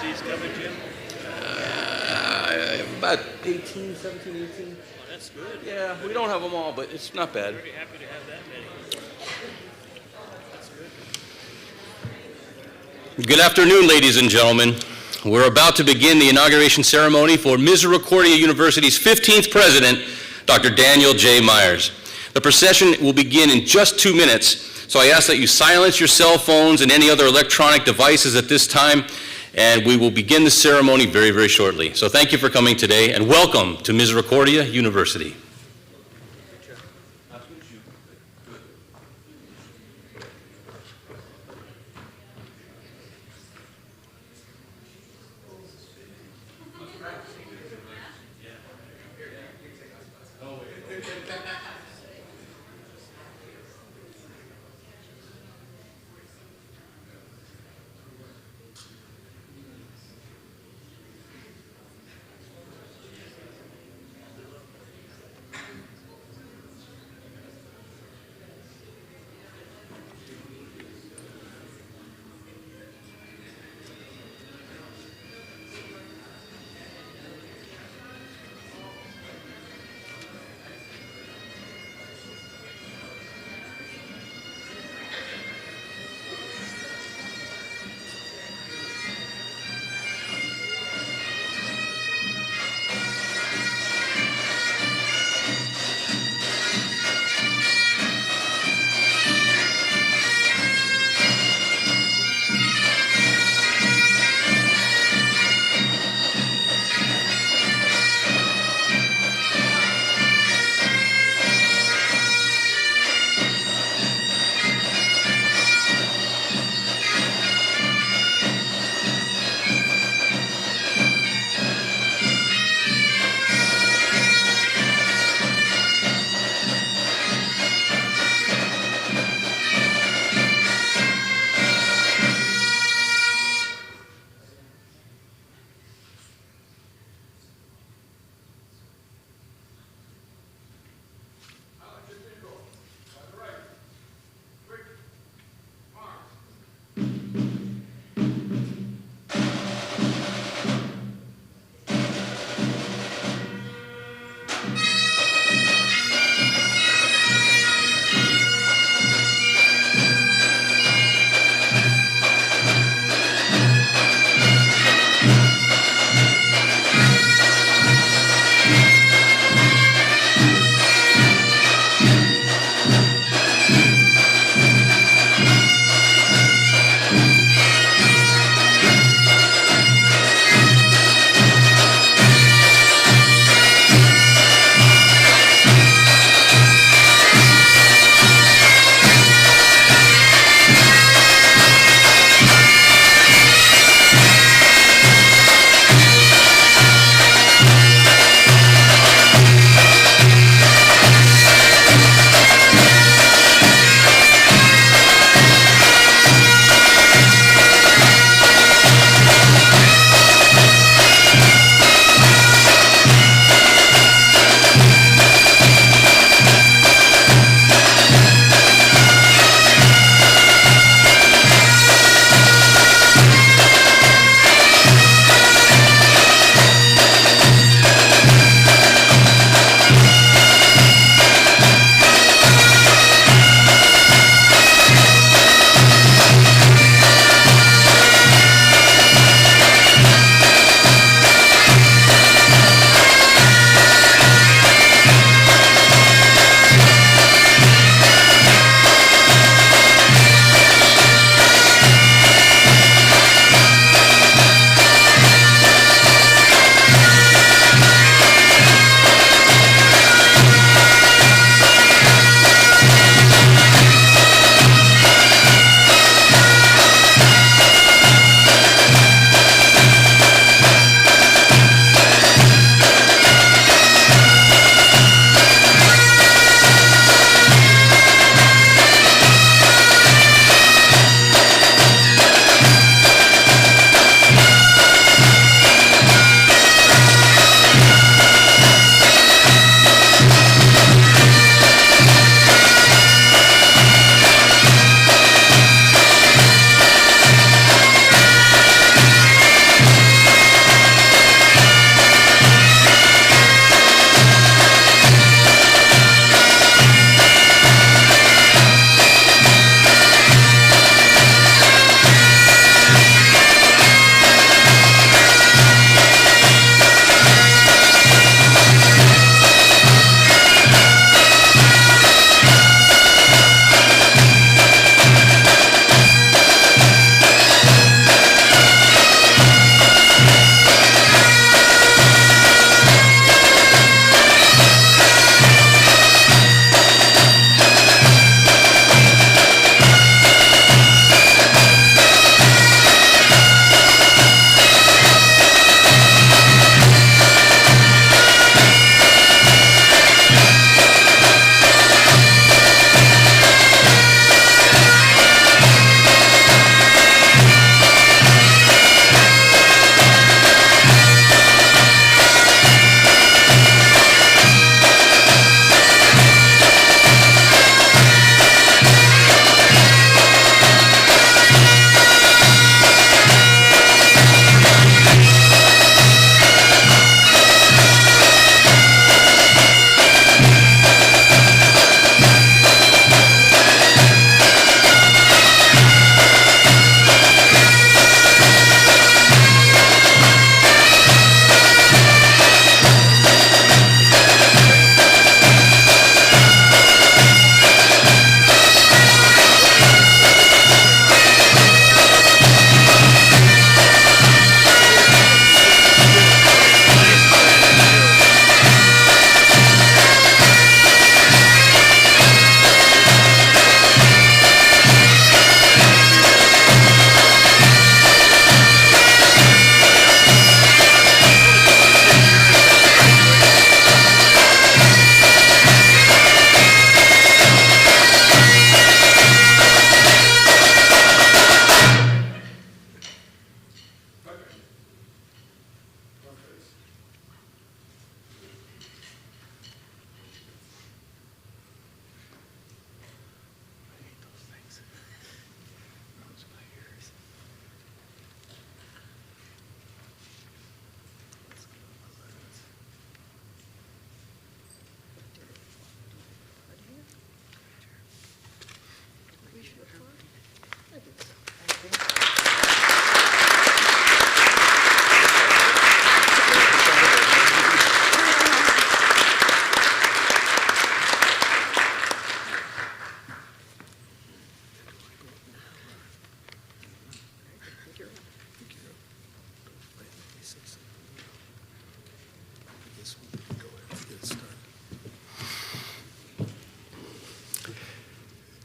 seats coming, Jim? About 18, 17, 18. Oh, that's good. Yeah, we don't have them all, but it's not bad. Very happy to have that many. That's good. Good afternoon, ladies and gentlemen. We're about to begin the inauguration ceremony for Misericordia University's 15th president, Dr. Daniel J. Myers. The procession will begin in just 2 minutes, so I ask that you silence your cell phones and any other electronic devices at this time, and we will begin the ceremony very, very shortly. So thank you for coming today, and welcome to Misericordia University.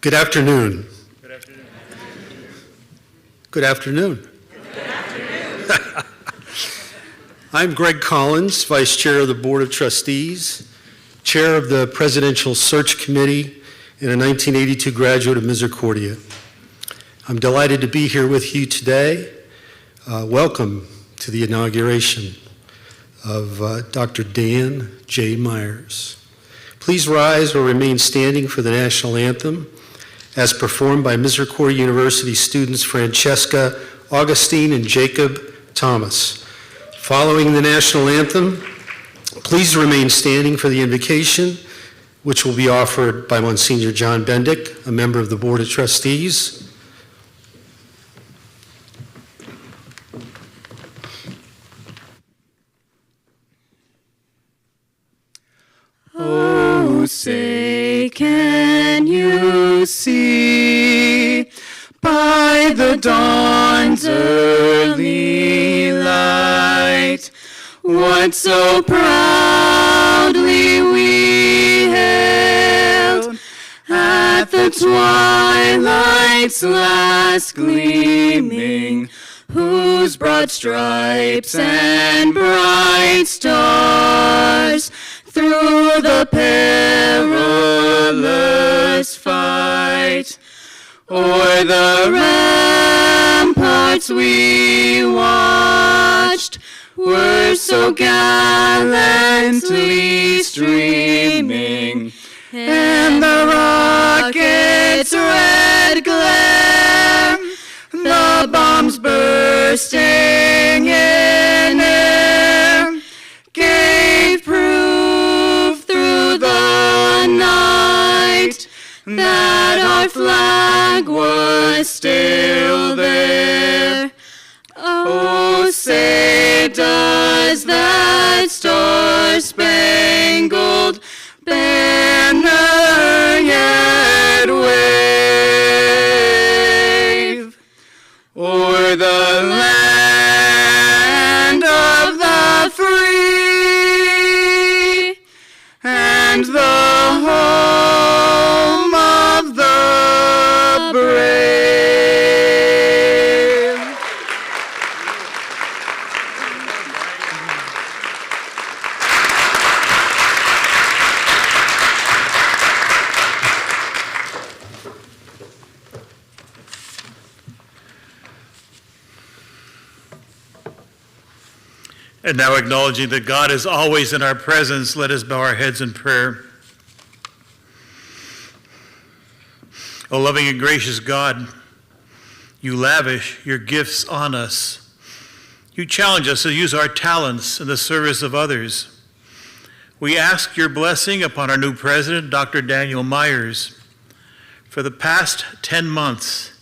Good afternoon. Good afternoon. Good afternoon. I'm Greg Collins, Vice Chair of the Board of Trustees, Chair of the Presidential Search Committee, and a 1982 graduate of Misericordia. I'm delighted to be here with you today. Welcome to the inauguration of Dr. Dan J. Myers. Please rise or remain standing for the national anthem as performed by Misericordia University students Francesca Augustine and Jacob Thomas. Following the national anthem, please remain standing for the invocation, which will be offered by Monsignor John Bendick, a member of the Board of Trustees. Oh, say, can you see by the dawn's early light what so proudly we hailed at the twilight's last gleaming, whose broad stripes and bright stars through the perilous fight o'er the ramparts we watched were so gallantly streaming, and the rocket's red glare, the bombs bursting in air, gave proof through the night that our flag was still there. Oh, say, does that star-spangled banner yet wave o'er the land of the free and the home of the brave? And now, acknowledging that God is always in our presence, let us bow our heads in prayer. O loving and gracious God, you lavish your gifts on us. You challenge us to use our talents in the service of others. We ask your blessing upon our new president, Dr. Daniel Myers. For the past 10 months,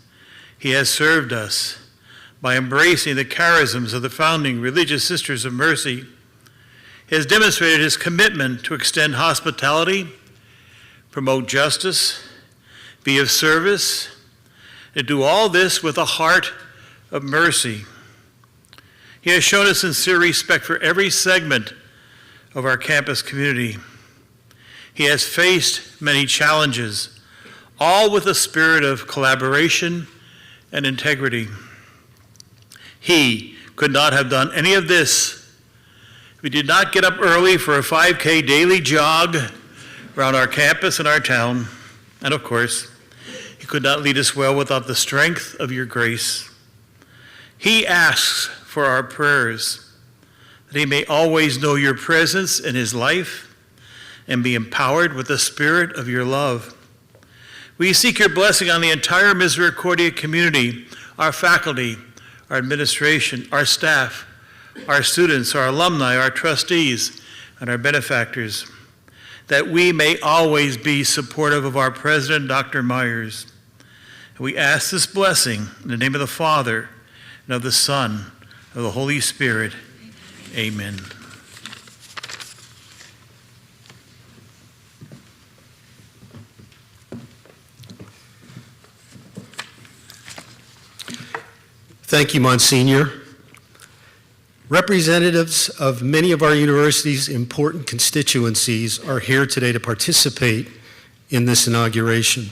he has served us by embracing the charisms of the founding Religious Sisters of Mercy. He has demonstrated his commitment to extend hospitality, promote justice, be of service, and do all this with a heart of mercy. He has shown a sincere respect for every segment of our campus community. He has faced many challenges, all with a spirit of collaboration and integrity. He could not have done any of this if he did not get up early for a 5K daily jog around our campus and our town. And of course, he could not lead us well without the strength of your grace. He asks for our prayers, that he may always know your presence in his life and be empowered with the spirit of your love. We seek your blessing on the entire Misericordia community, our faculty, our administration, our staff, our students, our alumni, our trustees, and our benefactors, that we may always be supportive of our president, Dr. Myers. And we ask this blessing in the name of the Father, and of the Son, and of the Holy Spirit. Amen. Thank you, Monsignor. Representatives of many of our university's important constituencies are here today to participate in this inauguration.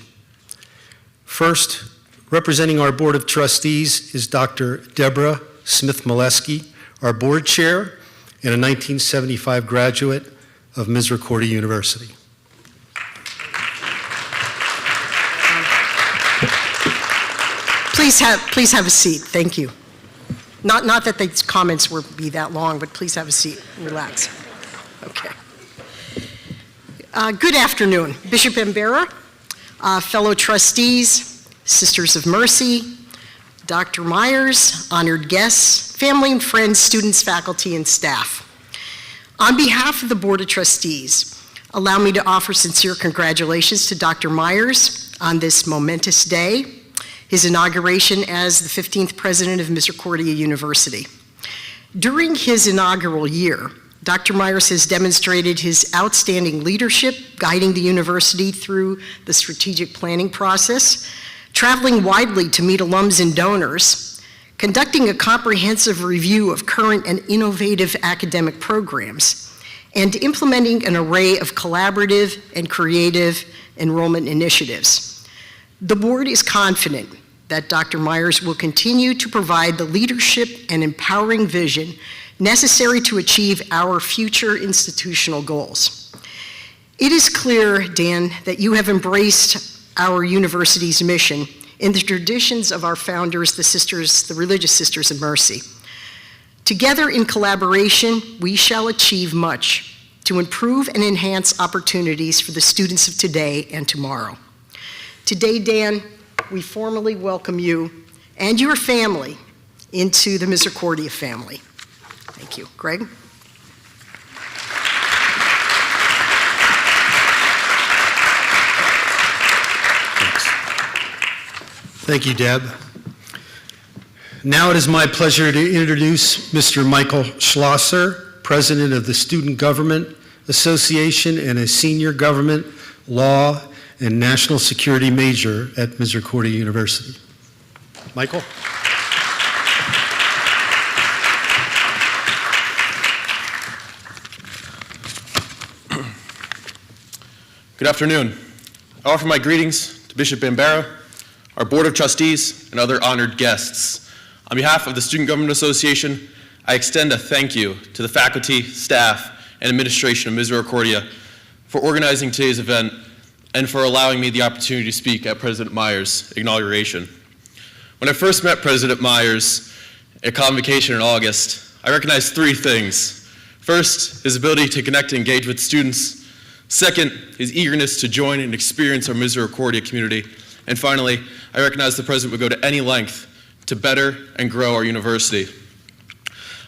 First, representing our Board of Trustees is Dr. Deborah Smith-Molesky, our board chair and a 1975 graduate of Misericordia University. Please have a seat. Thank you. Not that the comments will be that long, but please have a seat and relax. Okay. Good afternoon, Bishop Embera, fellow trustees, Sisters of Mercy, Dr. Myers, honored guests, family and friends, students, faculty, and staff. On behalf of the Board of Trustees, allow me to offer sincere congratulations to Dr. Myers on this momentous day, his inauguration as the 15th president of Misericordia University. During his inaugural year, Dr. Myers has demonstrated his outstanding leadership, guiding the university through the strategic planning process, traveling widely to meet alums and donors, conducting a comprehensive review of current and innovative academic programs, and implementing an array of collaborative and creative enrollment initiatives. The board is confident that Dr. Myers will continue to provide the leadership and empowering vision necessary to achieve our future institutional goals. It is clear, Dan, that you have embraced our university's mission in the traditions of our founders, the Religious Sisters of Mercy. Together in collaboration, we shall achieve much to improve and enhance opportunities for the students of today and tomorrow. Today, Dan, we formally welcome you and your family into the Misericordia family. Thank you. Greg? Thank you, Deb. Now it is my pleasure to introduce Mr. Michael Schlosser, President of the Student Government Association and a Senior Government, Law, and National Security major at Misericordia University. Michael? Good afternoon. I offer my greetings to Bishop Embera, our Board of Trustees, and other honored guests. On behalf of the Student Government Association, I extend a thank you to the faculty, staff, and administration of Misericordia for organizing today's event and for allowing me the opportunity to speak at President Myers' inauguration. When I first met President Myers at Convocation in August, I recognized three things. First, his ability to connect and engage with students. Second, his eagerness to join and experience our Misericordia community. And finally, I recognized the President would go to any length to better and grow our university.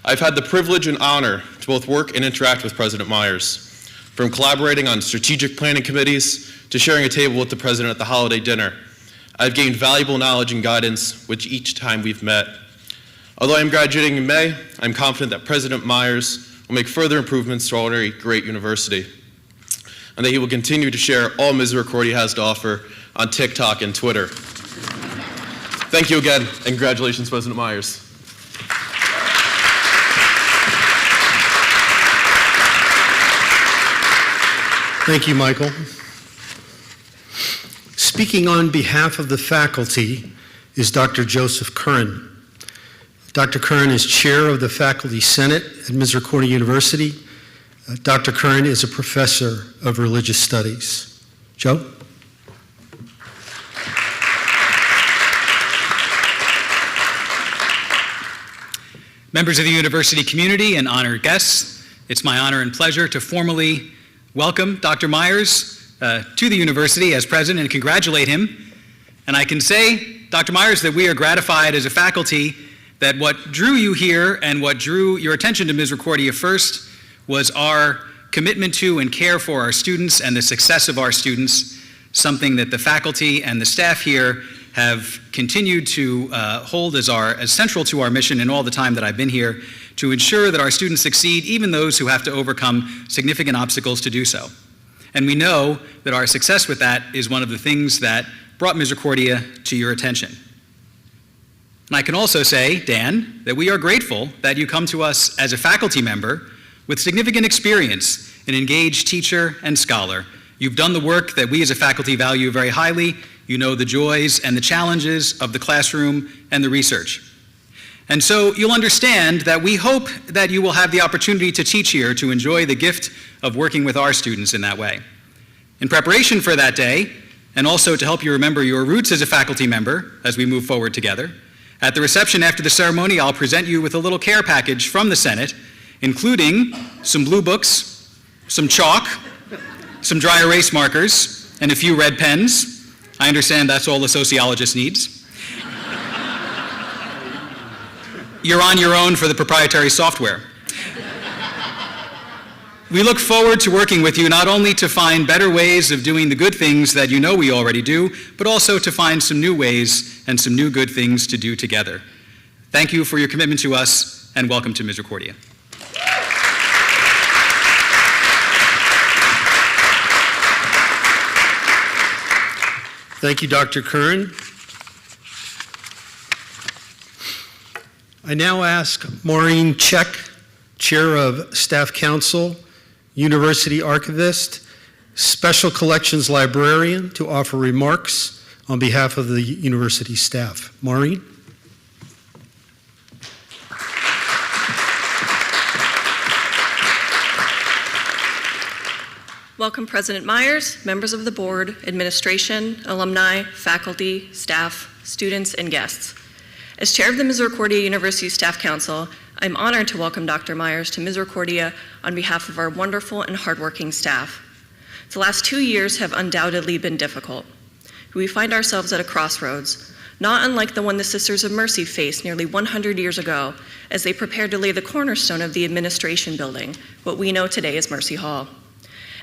I've had the privilege and honor to both work and interact with President Myers, from collaborating on strategic planning committees to sharing a table with the President at the holiday dinner. I've gained valuable knowledge and guidance with each time we've met. Although I'm graduating in May, I'm confident that President Myers will make further improvements to our already great university, and that he will continue to share all Misericordia has to offer on TikTok and Twitter. Thank you again, and congratulations, President Myers. Thank you, Michael. Speaking on behalf of the faculty is Dr. Joseph Curran. Dr. Curran is chair of the Faculty Senate at Misericordia University. Dr. Curran is a professor of religious studies. Joe? Members of the university community and honored guests, it's my honor and pleasure to formally welcome Dr. Myers to the university as president and congratulate him. And I can say, Dr. Myers, that we are gratified as a faculty that what drew you here and what drew your attention to Misericordia first was our commitment to and care for our students and the success of our students, something that the faculty and the staff here have continued to hold as central to our mission in all the time that I've been here, to ensure that our students succeed, even those who have to overcome significant obstacles to do so. And we know that our success with that is one of the things that brought Misericordia to your attention. And I can also say, Dan, that we are grateful that you come to us as a faculty member with significant experience, an engaged teacher and scholar. You've done the work that we as a faculty value very highly You know the joys and the challenges of the classroom and the research. And so you'll understand that we hope that you will have the opportunity to teach here to enjoy the gift of working with our students in that way. In preparation for that day, and also to help you remember your roots as a faculty member as we move forward together, at the reception after the ceremony, I'll present you with a little care package from the Senate, including some blue books, some chalk, some dry erase markers, and a few red pens. I understand that's all a sociologist needs. You're on your own for the proprietary software. We look forward to working with you not only to find better ways of doing the good things that you know we already do, but also to find some new ways and some new good things to do together. Thank you for your commitment to us, and welcome to Misericordia. Thank you, Dr. Kern. I now ask Maureen Check, Chair of Staff Council, University Archivist, Special Collections Librarian, to offer remarks on behalf of the university staff. Maureen? Welcome, President Myers, members of the board, administration, alumni, faculty, staff, students, and guests. As chair of the Misericordia University Staff Council, I'm honored to welcome Dr. Myers to Misericordia on behalf of our wonderful and hardworking staff. The last 2 years have undoubtedly been difficult. We find ourselves at a crossroads, not unlike the one the Sisters of Mercy faced nearly 100 years ago as they prepared to lay the cornerstone of the administration building, what we know today as Mercy Hall.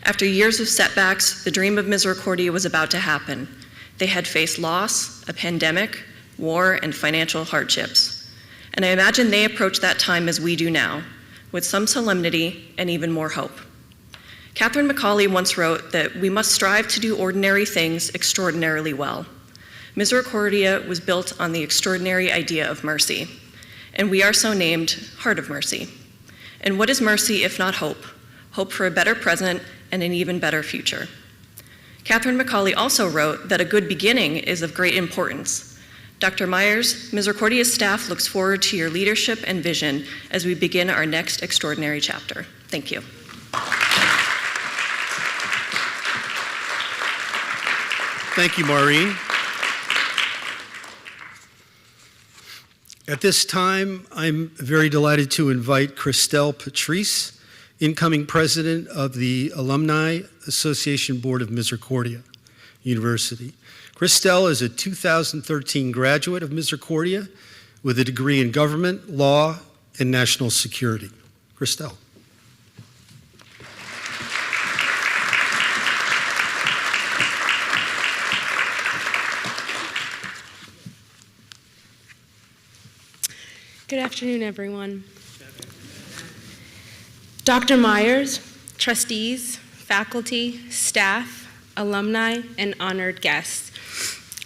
After years of setbacks, the dream of Misericordia was about to happen. They had faced loss, a pandemic, war, and financial hardships. And I imagine they approached that time as we do now, with some solemnity and even more hope. Catherine McCauley once wrote that we must strive to do ordinary things extraordinarily well. Misericordia was built on the extraordinary idea of mercy, and we are so named Heart of Mercy. And what is mercy if not hope? Hope for a better present and an even better future. Catherine McCauley also wrote that a good beginning is of great importance. Dr. Myers, Misericordia's staff looks forward to your leadership and vision as we begin our next extraordinary chapter. Thank you. Thank you, Maureen. At this time, I'm very delighted to invite Christelle Patrice, incoming president of the Alumni Association Board of Misericordia University. Christelle is a 2013 graduate of Misericordia with a degree in government, law, and national security. Christelle. Good afternoon, everyone. Dr. Myers, trustees, faculty, staff, alumni, and honored guests.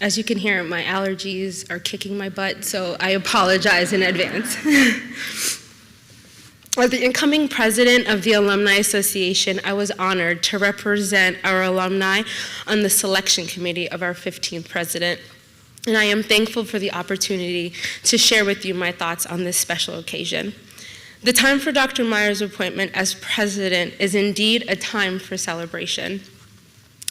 As you can hear, my allergies are kicking my butt, so I apologize in advance. As the incoming president of the Alumni Association, I was honored to represent our alumni on the selection committee of our 15th president. And I am thankful for the opportunity to share with you my thoughts on this special occasion. The time for Dr. Myers' appointment as president is indeed a time for celebration.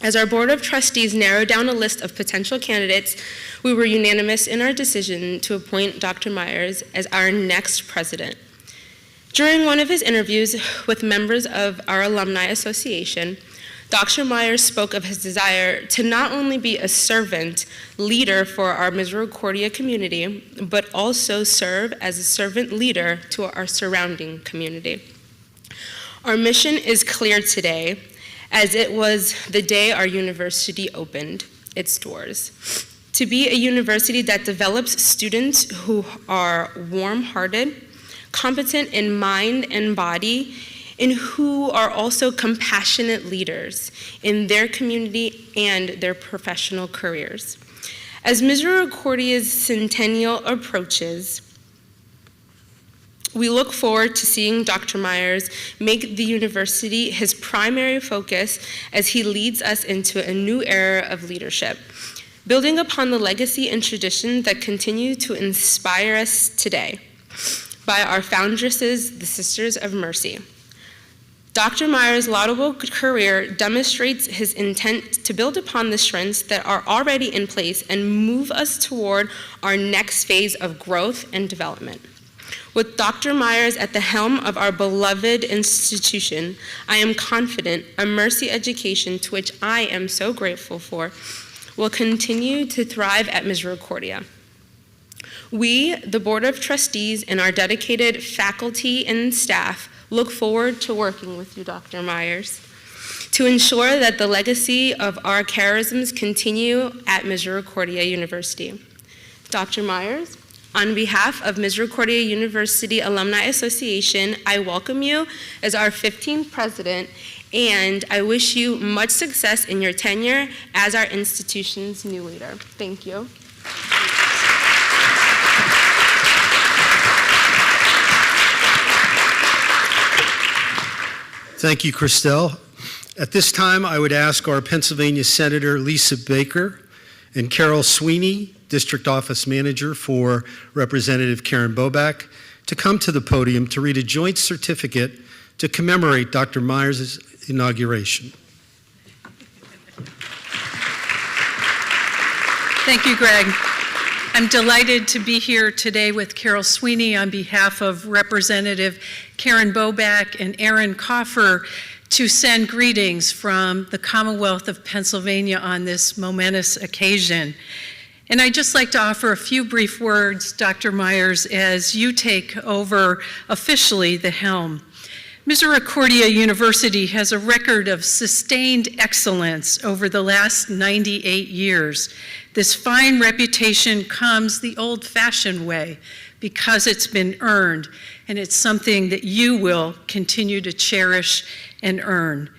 As our Board of Trustees narrowed down a list of potential candidates, we were unanimous in our decision to appoint Dr. Myers as our next president. During one of his interviews with members of our Alumni Association, Dr. Myers spoke of his desire to not only be a servant leader for our Misericordia community, but also serve as a servant leader to our surrounding community. Our mission is clear today, as it was the day our university opened its doors. To be a university that develops students who are warm-hearted, competent in mind and body, and who are also compassionate leaders in their community and their professional careers. As Misericordia's centennial approaches, we look forward to seeing Dr. Myers make the university his primary focus as he leads us into a new era of leadership, building upon the legacy and tradition that continue to inspire us today by our foundresses, the Sisters of Mercy. Dr. Myers' laudable career demonstrates his intent to build upon the strengths that are already in place and move us toward our next phase of growth and development. With Dr. Myers at the helm of our beloved institution, I am confident a Mercy education, to which I am so grateful for, will continue to thrive at Misericordia. We, the Board of Trustees, and our dedicated faculty and staff look forward to working with you, Dr. Myers, to ensure that the legacy of our charisms continue at Misericordia University. Dr. Myers, on behalf of Misericordia University Alumni Association, I welcome you as our 15th president, and I wish you much success in your tenure as our institution's new leader. Thank you. Thank you, Christelle. At this time, I would ask our Pennsylvania Senator Lisa Baker and Carol Sweeney, District Office Manager for Representative Karen Boback, to come to the podium to read a joint certificate to commemorate Dr. Myers' inauguration. Thank you, Greg. I'm delighted to be here today with Carol Sweeney on behalf of Representative Karen Boback and Aaron Coffer to send greetings from the Commonwealth of Pennsylvania on this momentous occasion. And I'd just like to offer a few brief words, Dr. Myers, as you take over officially the helm. Misericordia University has a record of sustained excellence over the last 98 years. This fine reputation comes the old-fashioned way because it's been earned, and it's something that you will continue to cherish and earn.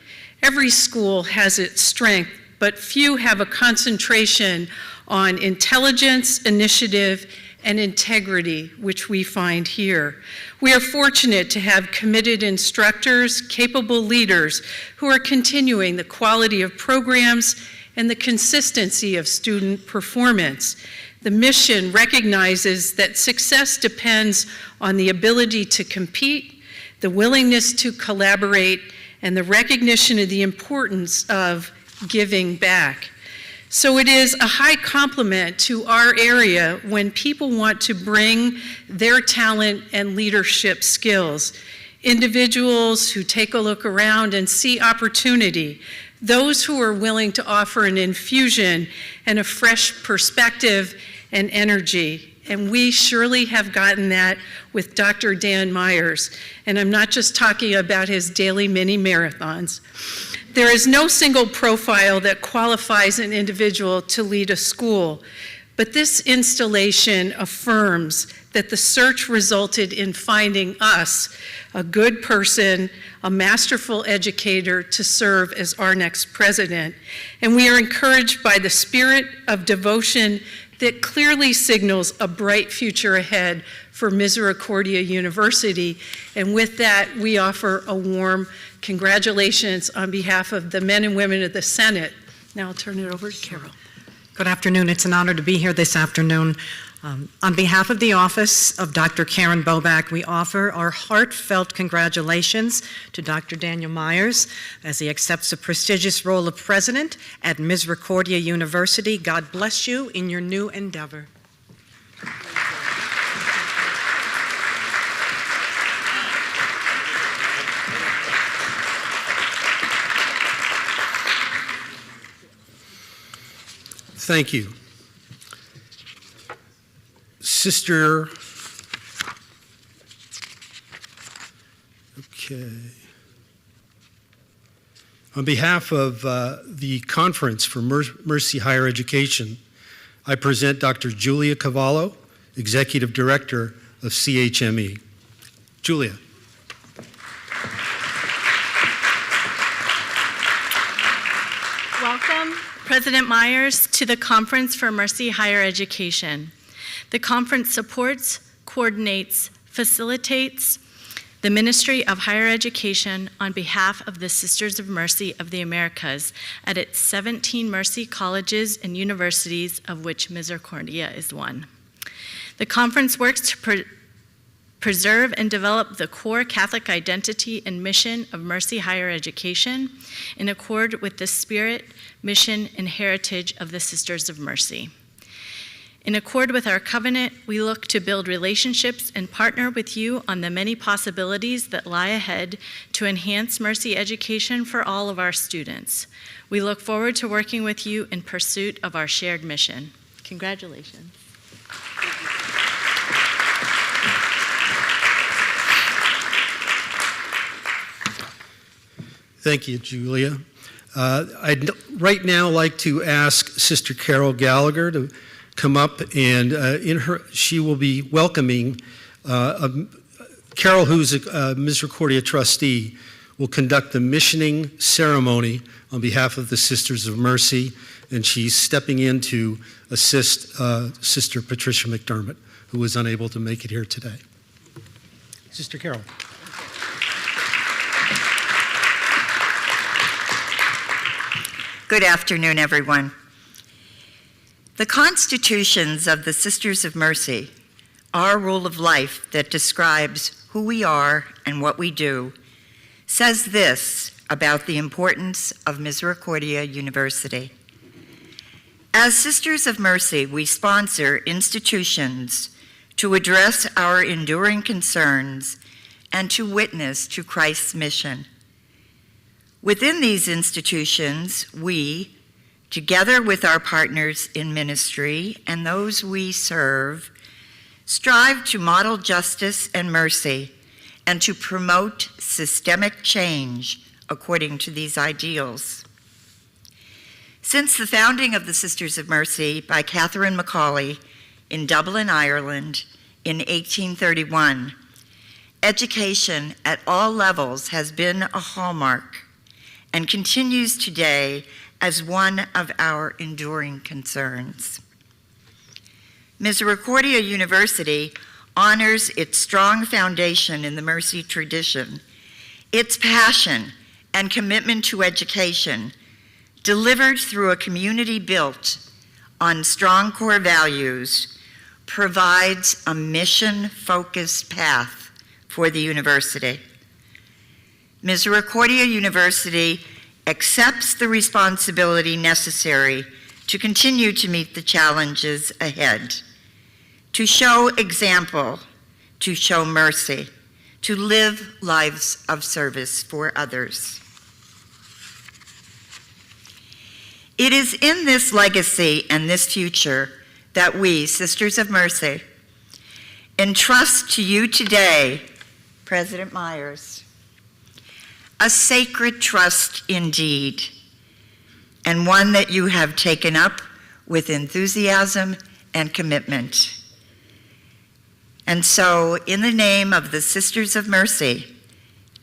Every school has its strength, but few have a concentration on intelligence, initiative, and integrity, which we find here. We are fortunate to have committed instructors, capable leaders who are continuing the quality of programs and the consistency of student performance. The mission recognizes that success depends on the ability to compete, the willingness to collaborate, and the recognition of the importance of giving back. So it is a high compliment to our area when people want to bring their talent and leadership skills. Individuals who take a look around and see opportunity, those who are willing to offer an infusion and a fresh perspective and energy. And we surely have gotten that with Dr. Dan Myers. And I'm not just talking about his daily mini marathons. There is no single profile that qualifies an individual to lead a school, but this installation affirms that the search resulted in finding us, a good person, a masterful educator to serve as our next president. And we are encouraged by the spirit of devotion that clearly signals a bright future ahead for Misericordia University. And with that, we offer a warm congratulations on behalf of the men and women of the Senate. Now I'll turn it over to Carol. Good afternoon. It's an honor to be here this afternoon. On behalf of the office of Dr. Karen Boback, we offer our heartfelt congratulations to Dr. Daniel Myers as he accepts the prestigious role of president at Misericordia University. God bless you in your new endeavor. Thank you. Sister, okay. On behalf of the Conference for Mercy Higher Education, I present Dr. Julia Cavallo, Executive Director of CHME. Julia. Welcome, President Myers, to the Conference for Mercy Higher Education. The conference supports, coordinates, facilitates the Ministry of Higher Education on behalf of the Sisters of Mercy of the Americas at its 17 Mercy colleges and universities, of which Misericordia is one. The conference works to preserve and develop the core Catholic identity and mission of Mercy Higher Education in accord with the spirit, mission, and heritage of the Sisters of Mercy. In accord with our covenant, we look to build relationships and partner with you on the many possibilities that lie ahead to enhance Mercy education for all of our students. We look forward to working with you in pursuit of our shared mission. Congratulations. Thank you, Julia. I'd right now like to ask Sister Carol Gallagher to come up, and she will be welcoming Carol, who's a Misericordia trustee, will conduct the missioning ceremony on behalf of the Sisters of Mercy, and she's stepping in to assist Sister Patricia McDermott, who was unable to make it here today. Sister Carol. Good afternoon, everyone. The constitutions of the Sisters of Mercy, our rule of life that describes who we are and what we do, says this about the importance of Misericordia University. As Sisters of Mercy, we sponsor institutions to address our enduring concerns and to witness to Christ's mission. Within these institutions, we, together with our partners in ministry and those we serve, strive to model justice and mercy and to promote systemic change according to these ideals. Since the founding of the Sisters of Mercy by Catherine Macaulay in Dublin, Ireland in 1831, education at all levels has been a hallmark and continues today as one of our enduring concerns. Misericordia University honors its strong foundation in the Mercy tradition, its passion and commitment to education, delivered through a community built on strong core values, provides a mission-focused path for the university. Misericordia University accepts the responsibility necessary to continue to meet the challenges ahead, to show example, to show mercy, to live lives of service for others. It is in this legacy and this future that we, Sisters of Mercy, entrust to you today, President Myers, a sacred trust indeed, and one that you have taken up with enthusiasm and commitment. And so, in the name of the Sisters of Mercy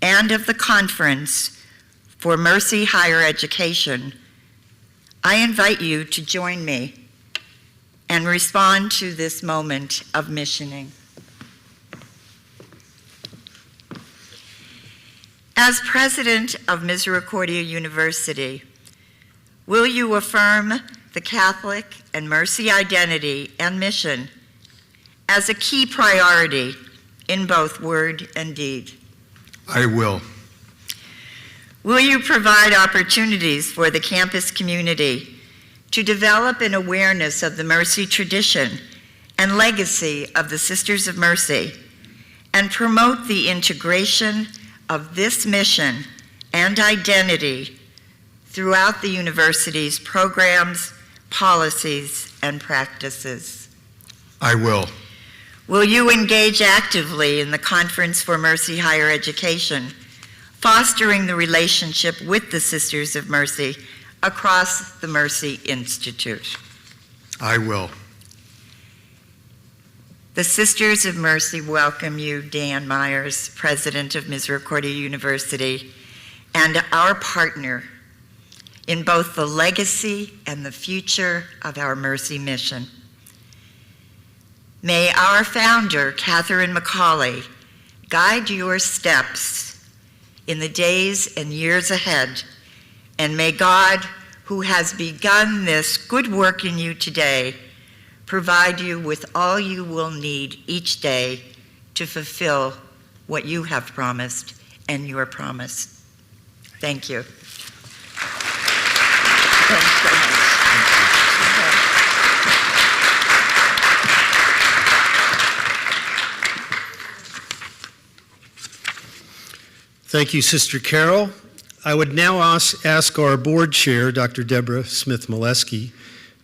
and of the Conference for Mercy Higher Education, I invite you to join me and respond to this moment of missioning. As president of Misericordia University, will you affirm the Catholic and Mercy identity and mission as a key priority in both word and deed? I will. Will you provide opportunities for the campus community to develop an awareness of the Mercy tradition and legacy of the Sisters of Mercy and promote the integration of this mission and identity throughout the university's programs, policies, and practices? I will. Will you engage actively in the Conference for Mercy Higher Education, fostering the relationship with the Sisters of Mercy across the Mercy Institute? I will. The Sisters of Mercy welcome you, Dan Myers, President of Misericordia University, and our partner in both the legacy and the future of our Mercy mission. May our founder, Catherine Macaulay, guide your steps in the days and years ahead, and may God, who has begun this good work in you today, provide you with all you will need each day to fulfill what you have promised and your promise. Thank you. Thanks so much. Thank you, Sister Carol. I would now ask our board chair, Dr. Deborah Smith-Molesky,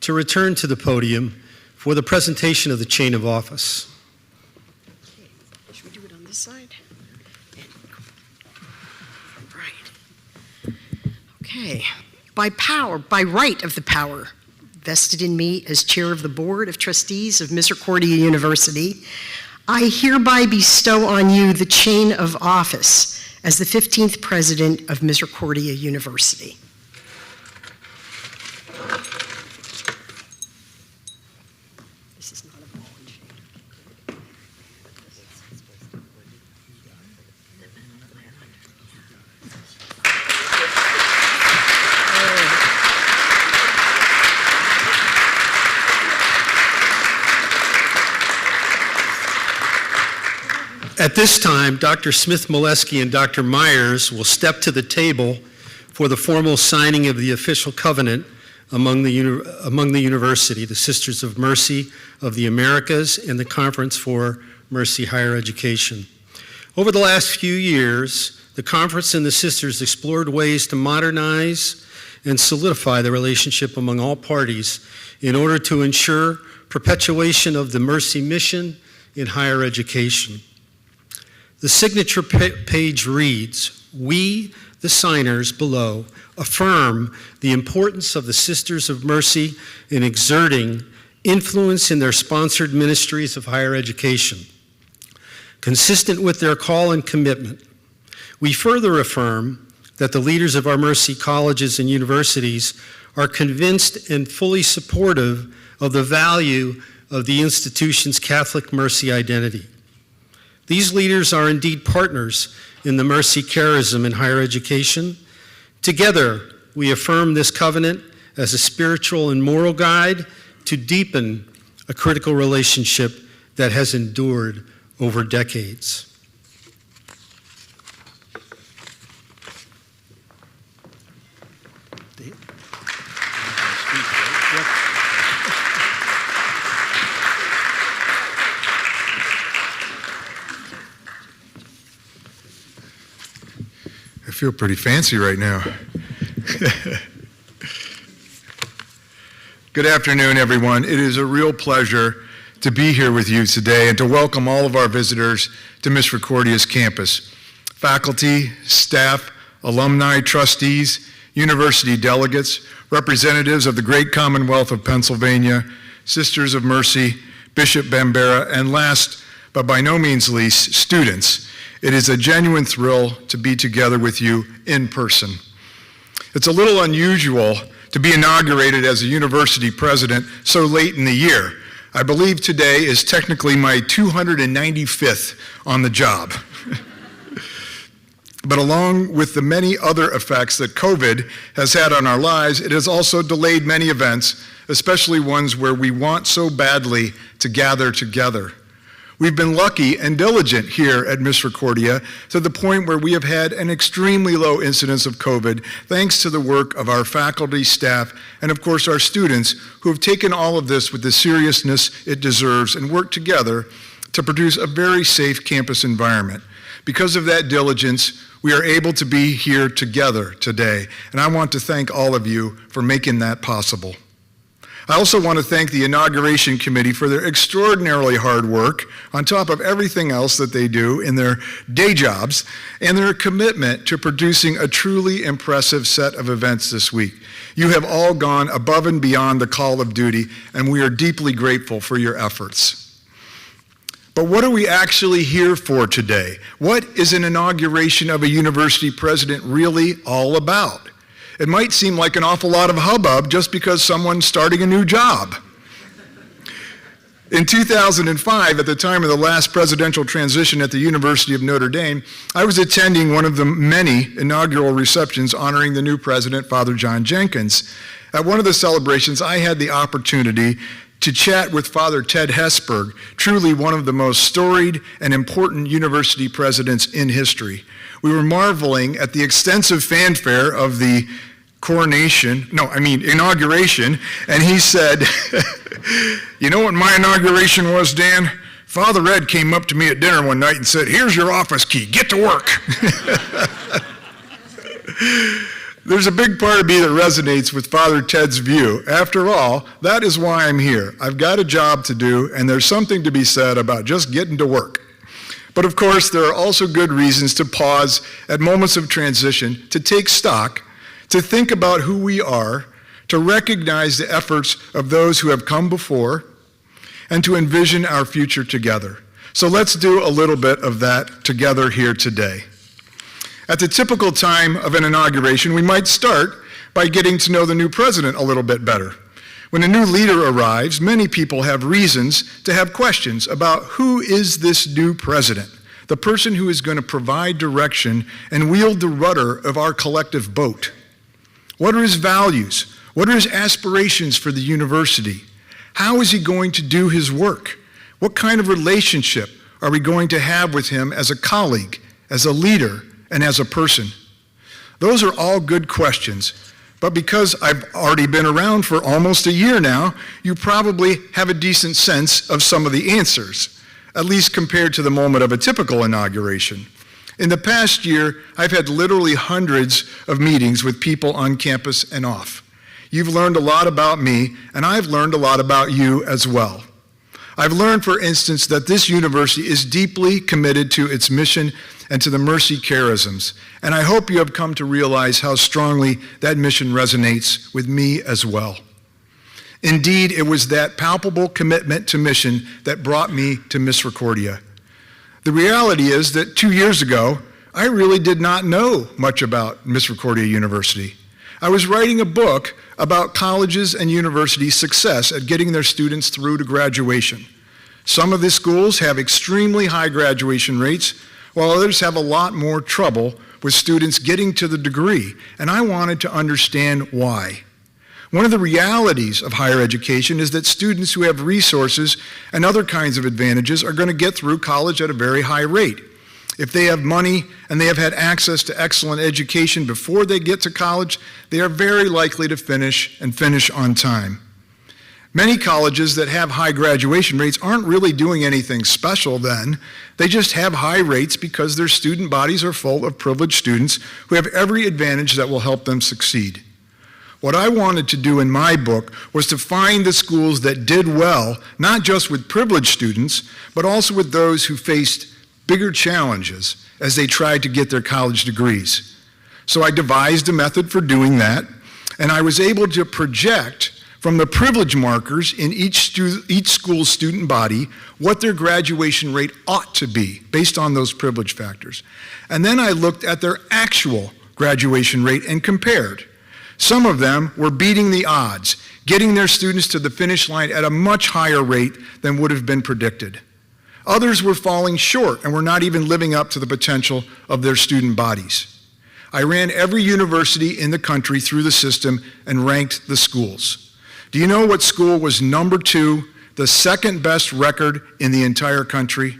to return to the podium for the presentation of the chain of office. Should we do it on this side? Right. Okay. By right of the power vested in me as chair of the Board of Trustees of Misericordia University, I hereby bestow on you the chain of office as the 15th president of Misericordia University. This is not a ball and chain. At this time, Dr. Smith-Molesky and Dr. Myers will step to the table for the formal signing of the official covenant among the university, the Sisters of Mercy of the Americas, and the Conference for Mercy Higher Education. Over the last few years, the conference and the sisters explored ways to modernize and solidify the relationship among all parties in order to ensure perpetuation of the Mercy mission in higher education. The signature page reads, "We, the signers below, affirm the importance of the Sisters of Mercy in exerting influence in their sponsored ministries of higher education, consistent with their call and commitment. We further affirm that the leaders of our Mercy colleges and universities are convinced and fully supportive of the value of the institution's Catholic Mercy identity. These leaders are indeed partners in the Mercy charism in higher education. Together, we affirm this covenant as a spiritual and moral guide to deepen a critical relationship that has endured over decades." I feel pretty fancy right now. Good afternoon, everyone. It is a real pleasure to be here with you today and to welcome all of our visitors to Misericordia's campus. Faculty, staff, alumni, trustees, university delegates, representatives of the great Commonwealth of Pennsylvania, Sisters of Mercy, Bishop Bambera, and last, but by no means least, students. It is a genuine thrill to be together with you in person. It's a little unusual to be inaugurated as a university president so late in the year. I believe today is technically my 295th on the job. But along with the many other effects that COVID has had on our lives, it has also delayed many events, especially ones where we want so badly to gather together. We've been lucky and diligent here at Misericordia to the point where we have had an extremely low incidence of COVID thanks to the work of our faculty, staff, and of course our students who have taken all of this with the seriousness it deserves and worked together to produce a very safe campus environment. Because of that diligence, we are able to be here together today, and I want to thank all of you for making that possible. I also want to thank the Inauguration Committee for their extraordinarily hard work on top of everything else that they do in their day jobs and their commitment to producing a truly impressive set of events this week. You have all gone above and beyond the call of duty, and we are deeply grateful for your efforts. But what are we actually here for today? What is an inauguration of a university president really all about? It might seem like an awful lot of hubbub just because someone's starting a new job. In 2005, at the time of the last presidential transition at the University of Notre Dame, I was attending one of the many inaugural receptions honoring the new president, Father John Jenkins. At one of the celebrations, I had the opportunity to chat with Father Ted Hesburgh, truly one of the most storied and important university presidents in history. We were marveling at the extensive fanfare of the inauguration, and he said, "You know what my inauguration was, Dan? Father Ed came up to me at dinner one night and said, 'Here's your office key, get to work.'" There's a big part of me that resonates with Father Ted's view. After all, that is why I'm here. I've got a job to do, and there's something to be said about just getting to work. But of course, there are also good reasons to pause at moments of transition, to take stock, to think about who we are, to recognize the efforts of those who have come before, and to envision our future together. So let's do a little bit of that together here today. At the typical time of an inauguration, we might start by getting to know the new president a little bit better. When a new leader arrives, many people have reasons to have questions about who is this new president, the person who is going to provide direction and wield the rudder of our collective boat. What are his values? What are his aspirations for the university? How is he going to do his work? What kind of relationship are we going to have with him as a colleague, as a leader, and as a person? Those are all good questions, but because I've already been around for almost a year now, you probably have a decent sense of some of the answers, at least compared to the moment of a typical inauguration. In the past year, I've had literally hundreds of meetings with people on campus and off. You've learned a lot about me, and I've learned a lot about you as well. I've learned, for instance, that this university is deeply committed to its mission and to the mercy charisms, and I hope you have come to realize how strongly that mission resonates with me as well. Indeed, it was that palpable commitment to mission that brought me to Misericordia. The reality is that 2 years ago, I really did not know much about Misericordia University. I was writing a book about colleges and universities' success at getting their students through to graduation. Some of the schools have extremely high graduation rates, while others have a lot more trouble with students getting to the degree, and I wanted to understand why. One of the realities of higher education is that students who have resources and other kinds of advantages are going to get through college at a very high rate. If they have money and they have had access to excellent education before they get to college, they are very likely to finish on time. Many colleges that have high graduation rates aren't really doing anything special then. They just have high rates because their student bodies are full of privileged students who have every advantage that will help them succeed. What I wanted to do in my book was to find the schools that did well, not just with privileged students, but also with those who faced bigger challenges as they tried to get their college degrees. So I devised a method for doing that, and I was able to project from the privilege markers in each school's student body what their graduation rate ought to be based on those privilege factors. And then I looked at their actual graduation rate and compared. Some of them were beating the odds, getting their students to the finish line at a much higher rate than would have been predicted. Others were falling short and were not even living up to the potential of their student bodies. I ran every university in the country through the system and ranked the schools. Do you know what school was number 2, the second best record in the entire country?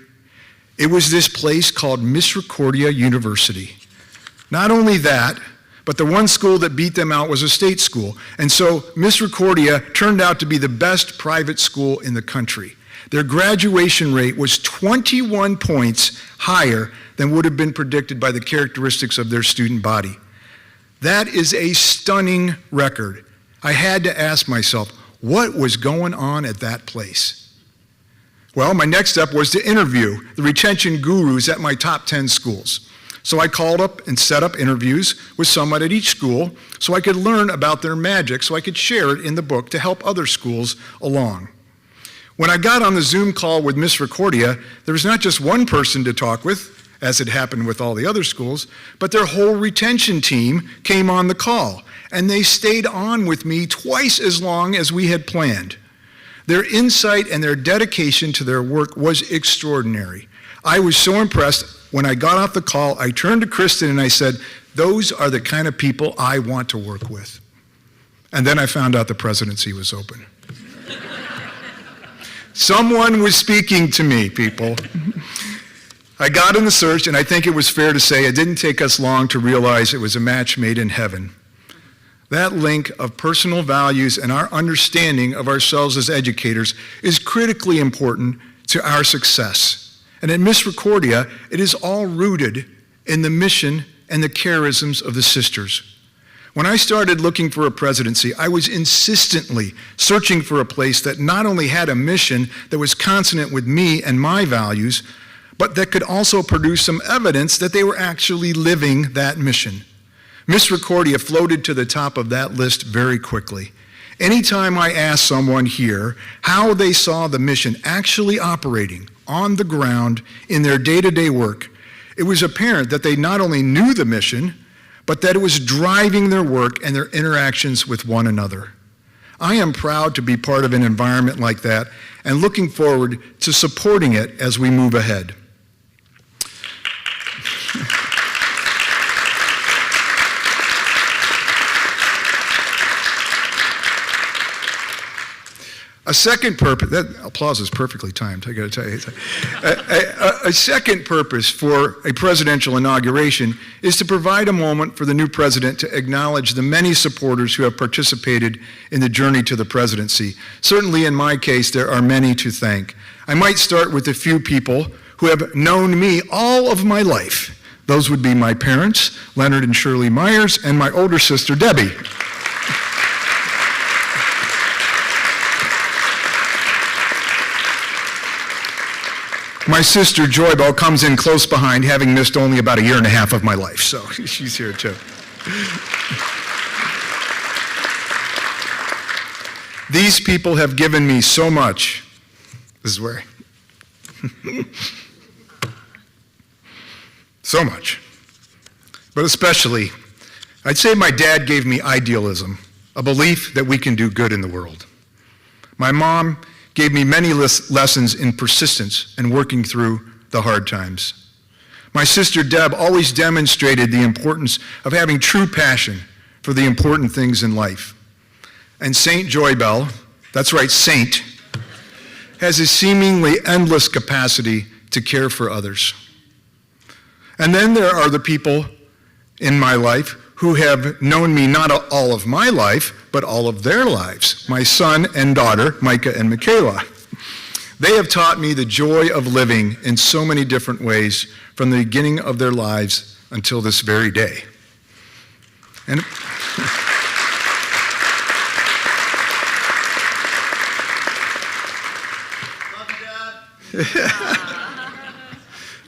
It was this place called Misericordia University. Not only that, but the one school that beat them out was a state school. And so Misericordia turned out to be the best private school in the country. Their graduation rate was 21 points higher than would have been predicted by the characteristics of their student body. That is a stunning record. I had to ask myself, what was going on at that place? Well, my next step was to interview the retention gurus at my top 10 schools. So I called up and set up interviews with someone at each school so I could learn about their magic so I could share it in the book to help other schools along. When I got on the Zoom call with Misericordia, there was not just one person to talk with, as had happened with all the other schools, but their whole retention team came on the call, and they stayed on with me twice as long as we had planned. Their insight and their dedication to their work was extraordinary. I was so impressed. When I got off the call, I turned to Kristen and I said, those are the kind of people I want to work with. And then I found out the presidency was open. Someone was speaking to me, people. I got in the search, and I think it was fair to say it didn't take us long to realize it was a match made in heaven. That link of personal values and our understanding of ourselves as educators is critically important to our success. And at Misericordia, it is all rooted in the mission and the charisms of the sisters. When I started looking for a presidency, I was insistently searching for a place that not only had a mission that was consonant with me and my values, but that could also produce some evidence that they were actually living that mission. Misericordia floated to the top of that list very quickly. Anytime I asked someone here how they saw the mission actually operating on the ground in their day-to-day work, it was apparent that they not only knew the mission, but that it was driving their work and their interactions with one another. I am proud to be part of an environment like that and looking forward to supporting it as we move ahead. A second purpose, that applause is perfectly timed, I gotta tell you. A second purpose for a presidential inauguration is to provide a moment for the new president to acknowledge the many supporters who have participated in the journey to the presidency. Certainly in my case, there are many to thank. I might start with a few people who have known me all of my life. Those would be my parents, Leonard and Shirley Myers, and my older sister, Debbie. My sister, Joy Bell, comes in close behind, having missed only about 1.5 years of my life, so she's here too. These people have given me so much. This is where. So much. But especially, I'd say my dad gave me idealism, a belief that we can do good in the world. My mom gave me many lessons in persistence and working through the hard times. My sister Deb always demonstrated the importance of having true passion for the important things in life. And Saint Joy Bell, that's right, Saint, has a seemingly endless capacity to care for others. And then there are the people in my life who have known me not all of my life, but all of their lives. My son and daughter, Micah and Michaela. They have taught me the joy of living in so many different ways from the beginning of their lives until this very day. And love you, Dad.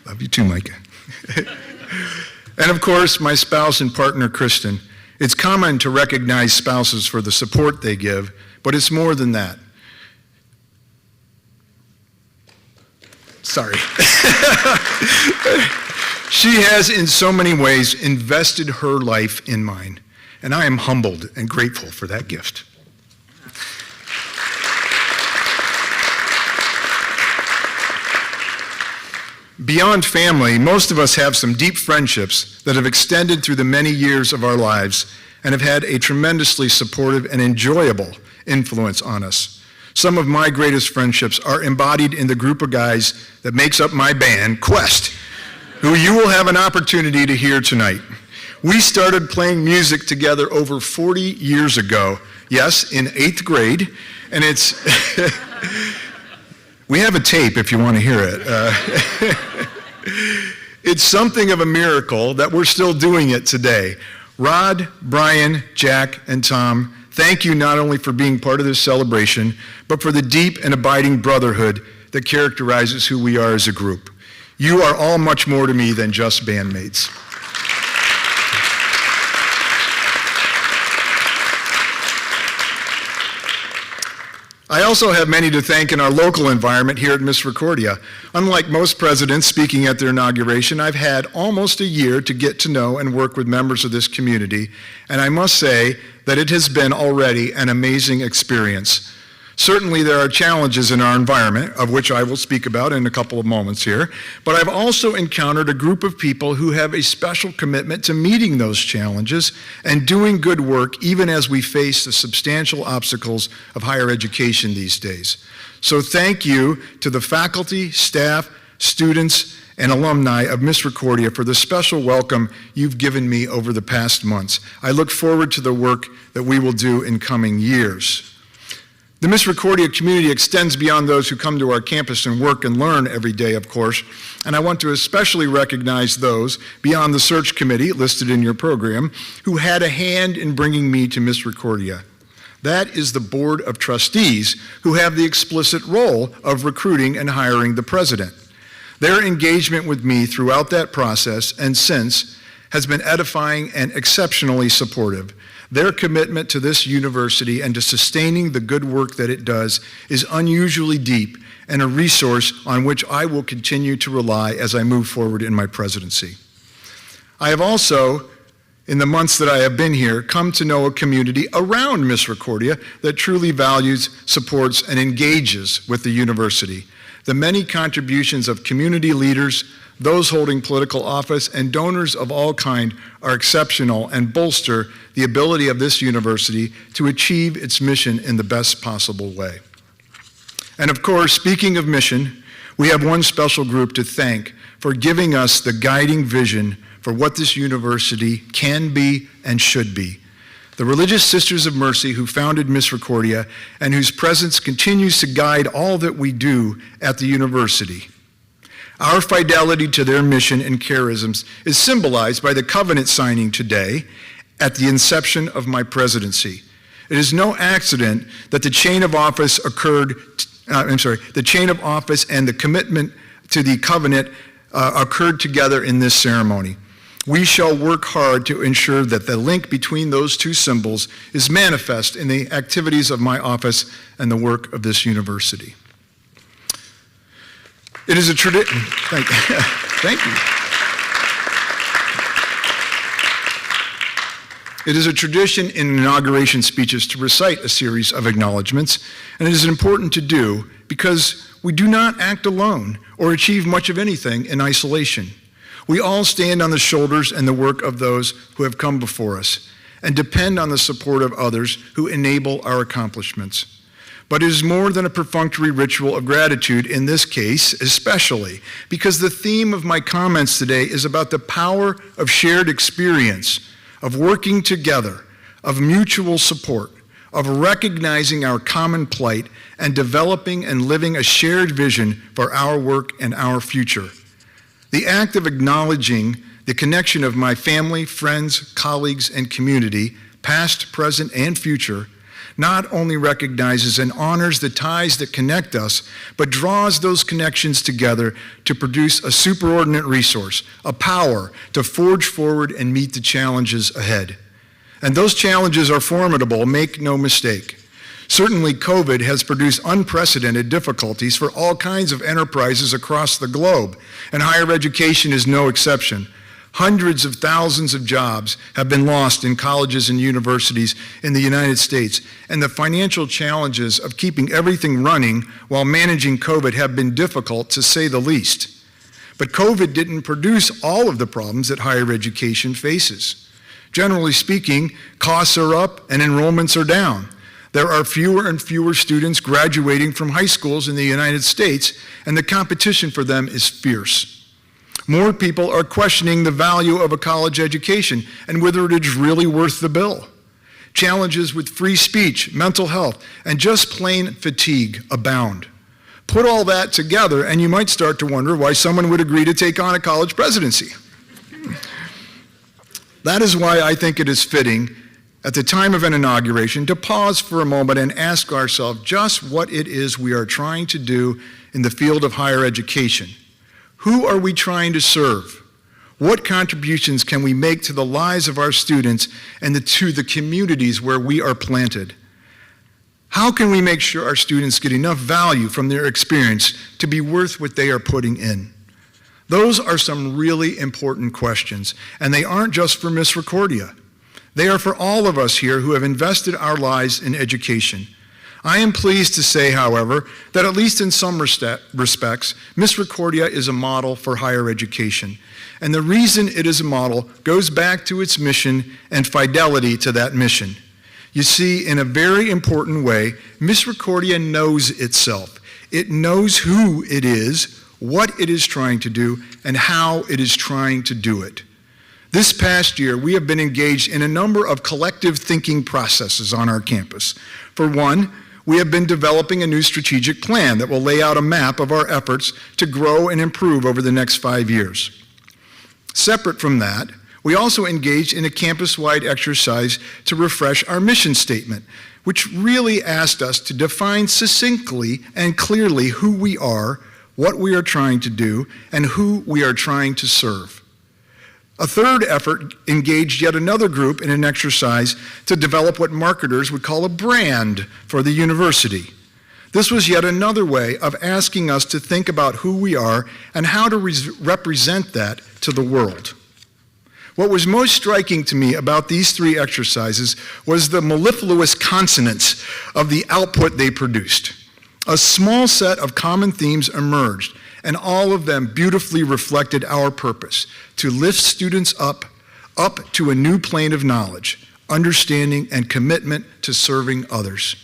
Love you too, Micah. And of course, my spouse and partner, Kristen. It's common to recognize spouses for the support they give, but it's more than that. Sorry. She has, in so many ways, invested her life in mine, and I am humbled and grateful for that gift. Beyond family, most of us have some deep friendships that have extended through the many years of our lives and have had a tremendously supportive and enjoyable influence on us. Some of my greatest friendships are embodied in the group of guys that makes up my band, Quest, who you will have an opportunity to hear tonight. We started playing music together over 40 years ago, yes, in 8th grade, and it's... We have a tape if you want to hear it. It's something of a miracle that we're still doing it today. Rod, Brian, Jack, and Tom, thank you not only for being part of this celebration, but for the deep and abiding brotherhood that characterizes who we are as a group. You are all much more to me than just bandmates. I also have many to thank in our local environment here at Misericordia. Unlike most presidents speaking at their inauguration, I've had almost a year to get to know and work with members of this community, and I must say that it has been already an amazing experience. Certainly there are challenges in our environment, of which I will speak about in a couple of moments here, but I've also encountered a group of people who have a special commitment to meeting those challenges and doing good work even as we face the substantial obstacles of higher education these days. So thank you to the faculty, staff, students, and alumni of Misericordia for the special welcome you've given me over the past months. I look forward to the work that we will do in coming years. The Misericordia community extends beyond those who come to our campus and work and learn every day, of course, and I want to especially recognize those beyond the search committee listed in your program who had a hand in bringing me to Misericordia. That is the Board of Trustees, who have the explicit role of recruiting and hiring the president. Their engagement with me throughout that process and since has been edifying and exceptionally supportive. Their commitment to this university and to sustaining the good work that it does is unusually deep and a resource on which I will continue to rely as I move forward in my presidency. I have also, in the months that I have been here, come to know a community around Misericordia that truly values, supports, and engages with the university. The many contributions of community leaders, those holding political office, and donors of all kind are exceptional and bolster the ability of this university to achieve its mission in the best possible way. And of course, speaking of mission, we have one special group to thank for giving us the guiding vision for what this university can be and should be. The Religious Sisters of Mercy who founded Misericordia and whose presence continues to guide all that we do at the university. Our fidelity to their mission and charisms is symbolized by the covenant signing today at the inception of my presidency. It is no accident that the chain of office and the commitment to the covenant occurred together in this ceremony. We shall work hard to ensure that the link between those two symbols is manifest in the activities of my office and the work of this university. It is a tradition. Thank you. It is a tradition in inauguration speeches to recite a series of acknowledgments, and it is important to do because we do not act alone or achieve much of anything in isolation. We all stand on the shoulders and the work of those who have come before us and depend on the support of others who enable our accomplishments. But it is more than a perfunctory ritual of gratitude in this case, especially because the theme of my comments today is about the power of shared experience, of working together, of mutual support, of recognizing our common plight and developing and living a shared vision for our work and our future. The act of acknowledging the connection of my family, friends, colleagues, and community, past, present, and future, not only recognizes and honors the ties that connect us, but draws those connections together to produce a superordinate resource, a power to forge forward and meet the challenges ahead. And those challenges are formidable, make no mistake. Certainly, COVID has produced unprecedented difficulties for all kinds of enterprises across the globe, and higher education is no exception. Hundreds of thousands of jobs have been lost in colleges and universities in the United States, and the financial challenges of keeping everything running while managing COVID have been difficult, to say the least. But COVID didn't produce all of the problems that higher education faces. Generally speaking, costs are up and enrollments are down. There are fewer and fewer students graduating from high schools in the United States, and the competition for them is fierce. More people are questioning the value of a college education and whether it is really worth the bill. Challenges with free speech, mental health, and just plain fatigue abound. Put all that together, and you might start to wonder why someone would agree to take on a college presidency. That is why I think it is fitting at the time of an inauguration to pause for a moment and ask ourselves just what it is we are trying to do in the field of higher education. Who are we trying to serve? What contributions can we make to the lives of our students and to the communities where we are planted? How can we make sure our students get enough value from their experience to be worth what they are putting in? Those are some really important questions, and they aren't just for Misericordia. They are for all of us here who have invested our lives in education. I am pleased to say, however, that at least in some respects, Misericordia is a model for higher education. And the reason it is a model goes back to its mission and fidelity to that mission. You see, in a very important way, Misericordia knows itself. It knows who it is, what it is trying to do, and how it is trying to do it. This past year, we have been engaged in a number of collective thinking processes on our campus. For one, we have been developing a new strategic plan that will lay out a map of our efforts to grow and improve over the next 5 years. Separate from that, we also engaged in a campus-wide exercise to refresh our mission statement, which really asked us to define succinctly and clearly who we are, what we are trying to do, and who we are trying to serve. A third effort engaged yet another group in an exercise to develop what marketers would call a brand for the university. This was yet another way of asking us to think about who we are and how to represent that to the world. What was most striking to me about these three exercises was the mellifluous consonance of the output they produced. A small set of common themes emerged, and all of them beautifully reflected our purpose, to lift students up to a new plane of knowledge, understanding, and commitment to serving others.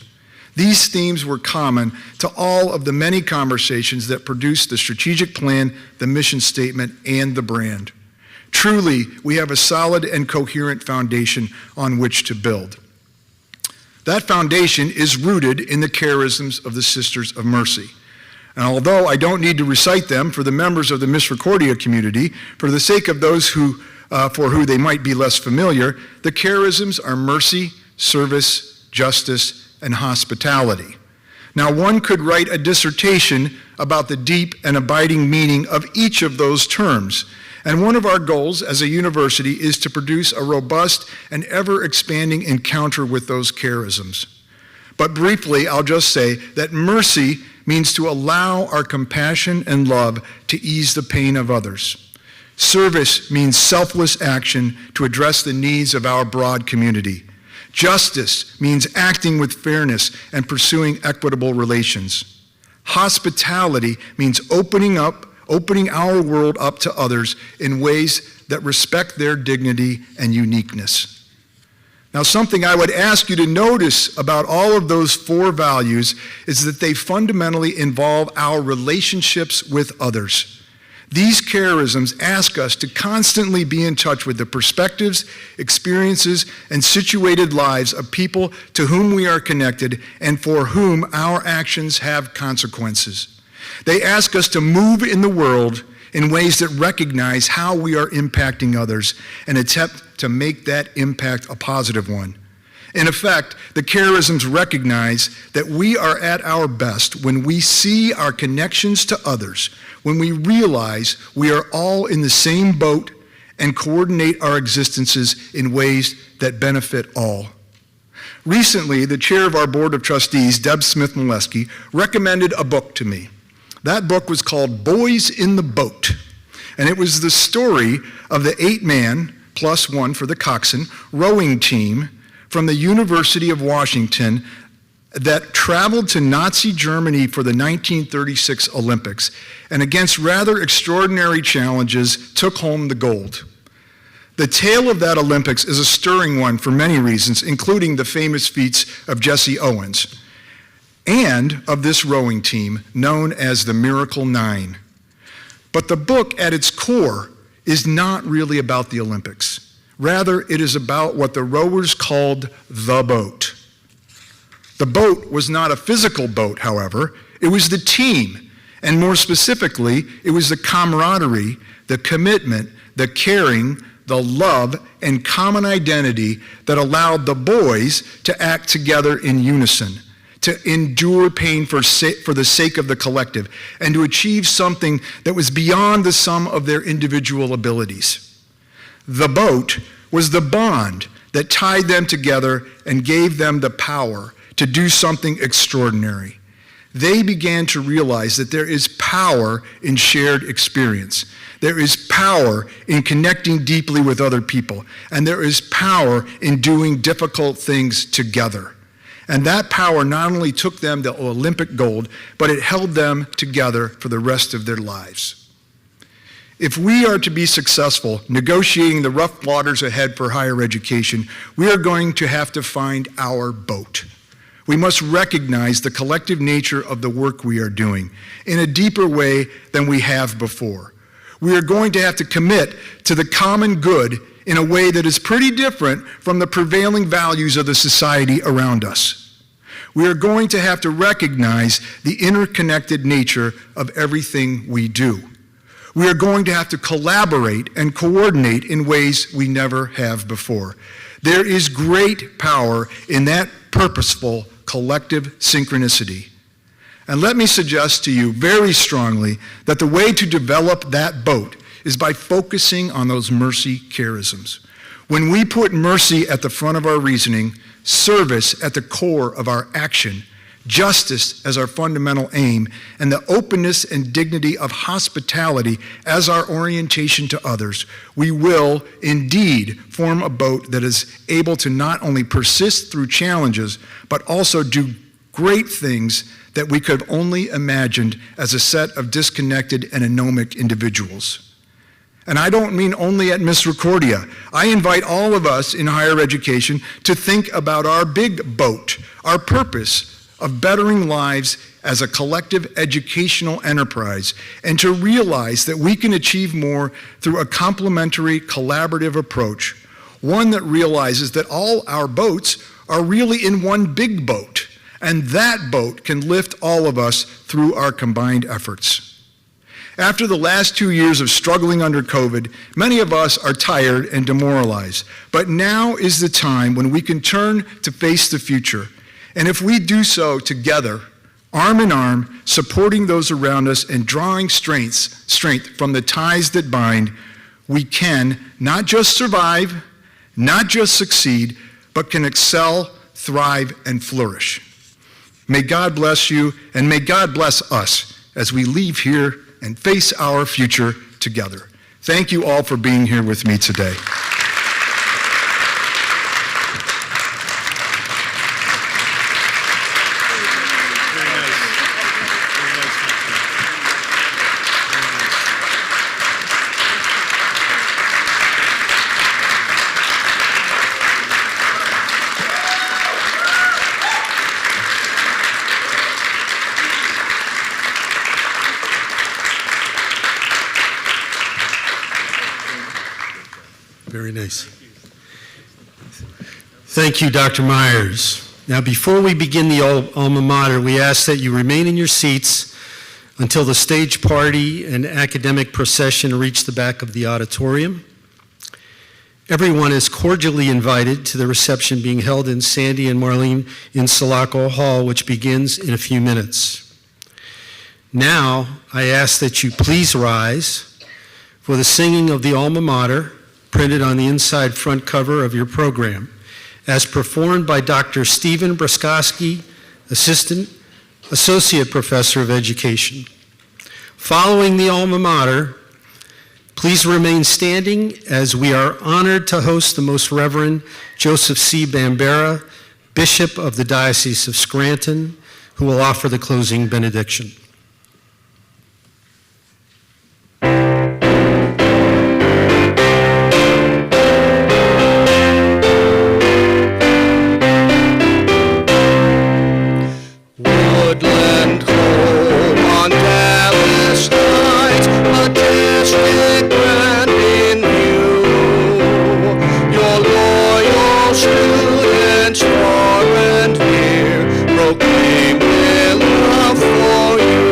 These themes were common to all of the many conversations that produced the strategic plan, the mission statement, and the brand. Truly, we have a solid and coherent foundation on which to build. That foundation is rooted in the charisms of the Sisters of Mercy. And although I don't need to recite them for the members of the Misericordia community, for the sake of those for who they might be less familiar, the charisms are mercy, service, justice, and hospitality. Now, one could write a dissertation about the deep and abiding meaning of each of those terms. And one of our goals as a university is to produce a robust and ever-expanding encounter with those charisms. But briefly, I'll just say that mercy means to allow our compassion and love to ease the pain of others. Service means selfless action to address the needs of our broad community. Justice means acting with fairness and pursuing equitable relations. Hospitality means opening our world up to others in ways that respect their dignity and uniqueness. Now, something I would ask you to notice about all of those four values is that they fundamentally involve our relationships with others. These charisms ask us to constantly be in touch with the perspectives, experiences, and situated lives of people to whom we are connected and for whom our actions have consequences. They ask us to move in the world in ways that recognize how we are impacting others and attempt to make that impact a positive one. In effect, the charisms recognize that we are at our best when we see our connections to others, when we realize we are all in the same boat and coordinate our existences in ways that benefit all. Recently, the chair of our Board of Trustees, Deb Smith-Molesky, recommended a book to me. That book was called Boys in the Boat, and it was the story of the 8-man, plus one for the coxswain, rowing team from the University of Washington that traveled to Nazi Germany for the 1936 Olympics, and against rather extraordinary challenges, took home the gold. The tale of that Olympics is a stirring one for many reasons, including the famous feats of Jesse Owens, and of this rowing team known as the Miracle Nine. But the book at its core is not really about the Olympics. Rather, it is about what the rowers called the boat. The boat was not a physical boat, however. It was the team, and more specifically, it was the camaraderie, the commitment, the caring, the love, and common identity that allowed the boys to act together in unison, to endure pain for the sake of the collective, and to achieve something that was beyond the sum of their individual abilities. The boat was the bond that tied them together and gave them the power to do something extraordinary. They began to realize that there is power in shared experience. There is power in connecting deeply with other people, and there is power in doing difficult things together. And that power not only took them to Olympic gold, but it held them together for the rest of their lives. If we are to be successful negotiating the rough waters ahead for higher education, we are going to have to find our boat. We must recognize the collective nature of the work we are doing in a deeper way than we have before. We are going to have to commit to the common good in a way that is pretty different from the prevailing values of the society around us. We are going to have to recognize the interconnected nature of everything we do. We are going to have to collaborate and coordinate in ways we never have before. There is great power in that purposeful collective synchronicity. And let me suggest to you very strongly that the way to develop that boat is by focusing on those mercy charisms. When we put mercy at the front of our reasoning, service at the core of our action, justice as our fundamental aim, and the openness and dignity of hospitality as our orientation to others, we will indeed form a boat that is able to not only persist through challenges, but also do great things that we could have only imagined as a set of disconnected and anomic individuals. And I don't mean only at Misericordia. I invite all of us in higher education to think about our big boat, our purpose of bettering lives as a collective educational enterprise, and to realize that we can achieve more through a complementary, collaborative approach, one that realizes that all our boats are really in one big boat, and that boat can lift all of us through our combined efforts. After the last 2 years of struggling under COVID, many of us are tired and demoralized, but now is the time when we can turn to face the future. And if we do so together, arm in arm, supporting those around us and drawing strength from the ties that bind, we can not just survive, not just succeed, but can excel, thrive, and flourish. May God bless you, and may God bless us as we leave here and face our future together. Thank you all for being here with me today. Very nice. Thank you, Dr. Myers. Now, before we begin the alma mater, we ask that you remain in your seats until the stage party and academic procession reach the back of the auditorium. Everyone is cordially invited to the reception being held in Sandy and Marlene in Sulaco Hall, which begins in a few minutes. Now, I ask that you please rise for the singing of the alma mater, printed on the inside front cover of your program, as performed by Dr. Stephen Braskowski, Associate Professor of Education. Following the alma mater, please remain standing as we are honored to host the Most Reverend Joseph C. Bambera, Bishop of the Diocese of Scranton, who will offer the closing benediction. Proclaim their love for you.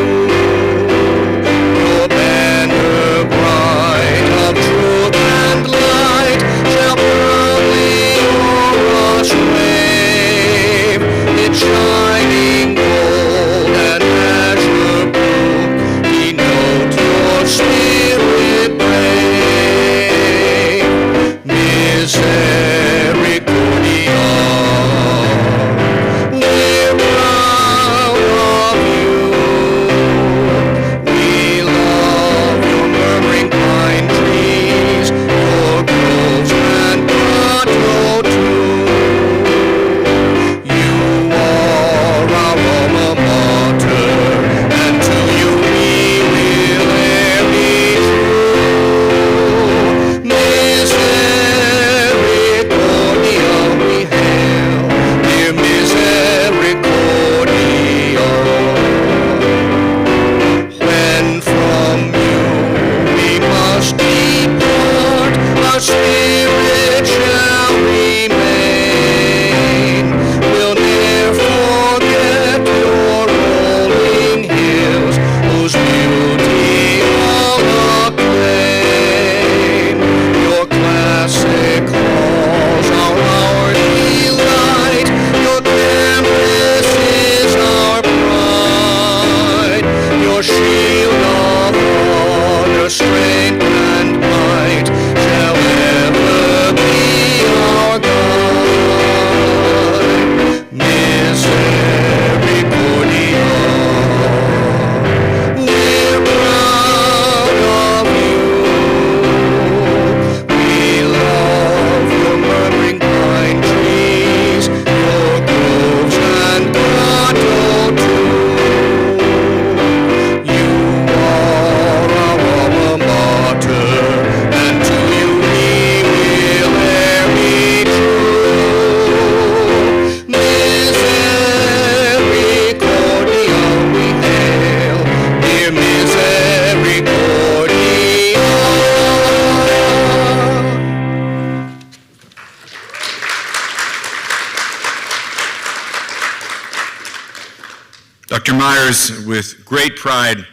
Dr. Myers, with great pride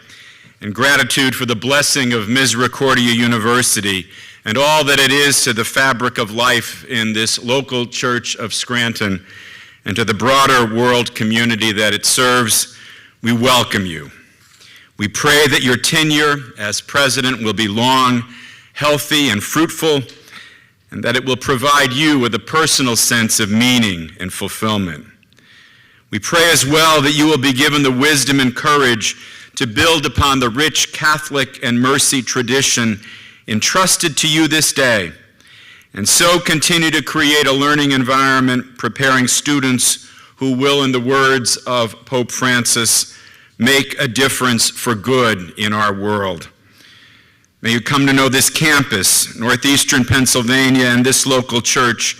and gratitude for the blessing of Misericordia University and all that it is to the fabric of life in this local church of Scranton and to the broader world community that it serves, we welcome you. We pray that your tenure as president will be long, healthy, and fruitful, and that it will provide you with a personal sense of meaning and fulfillment. We pray as well that you will be given the wisdom and courage to build upon the rich Catholic and mercy tradition entrusted to you this day, and so continue to create a learning environment preparing students who will, in the words of Pope Francis, make a difference for good in our world. May you come to know this campus, northeastern Pennsylvania, and this local church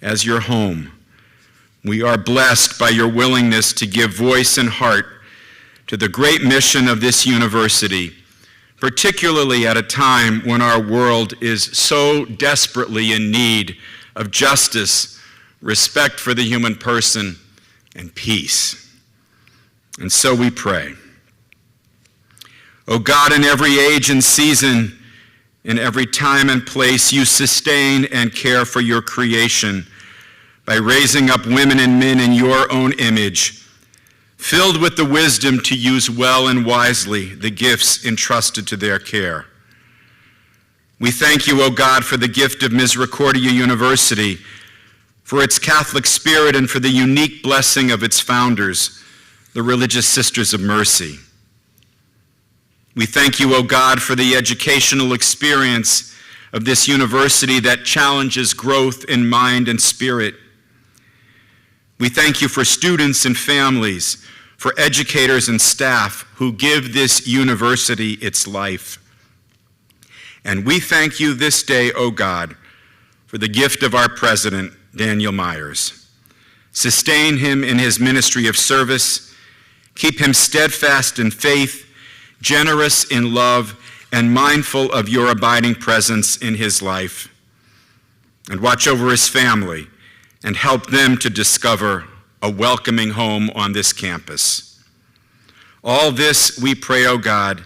as your home. We are blessed by your willingness to give voice and heart to the great mission of this university, particularly at a time when our world is so desperately in need of justice, respect for the human person, and peace. And so we pray. O God, in every age and season, in every time and place, you sustain and care for your creation by raising up women and men in your own image, filled with the wisdom to use well and wisely the gifts entrusted to their care. We thank you, O God, for the gift of Misericordia University, for its Catholic spirit, and for the unique blessing of its founders, the Religious Sisters of Mercy. We thank you, O God, for the educational experience of this university that challenges growth in mind and spirit. We thank you for students and families, for educators and staff who give this university its life. And we thank you this day, O God, for the gift of our president, Daniel Myers. Sustain him in his ministry of service. Keep him steadfast in faith, generous in love, and mindful of your abiding presence in his life. And watch over his family and help them to discover a welcoming home on this campus. All this we pray, O God,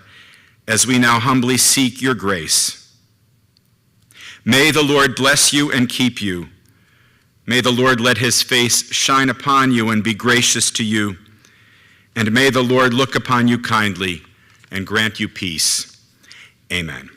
as we now humbly seek your grace. May the Lord bless you and keep you. May the Lord let his face shine upon you and be gracious to you. And may the Lord look upon you kindly and grant you peace. Amen.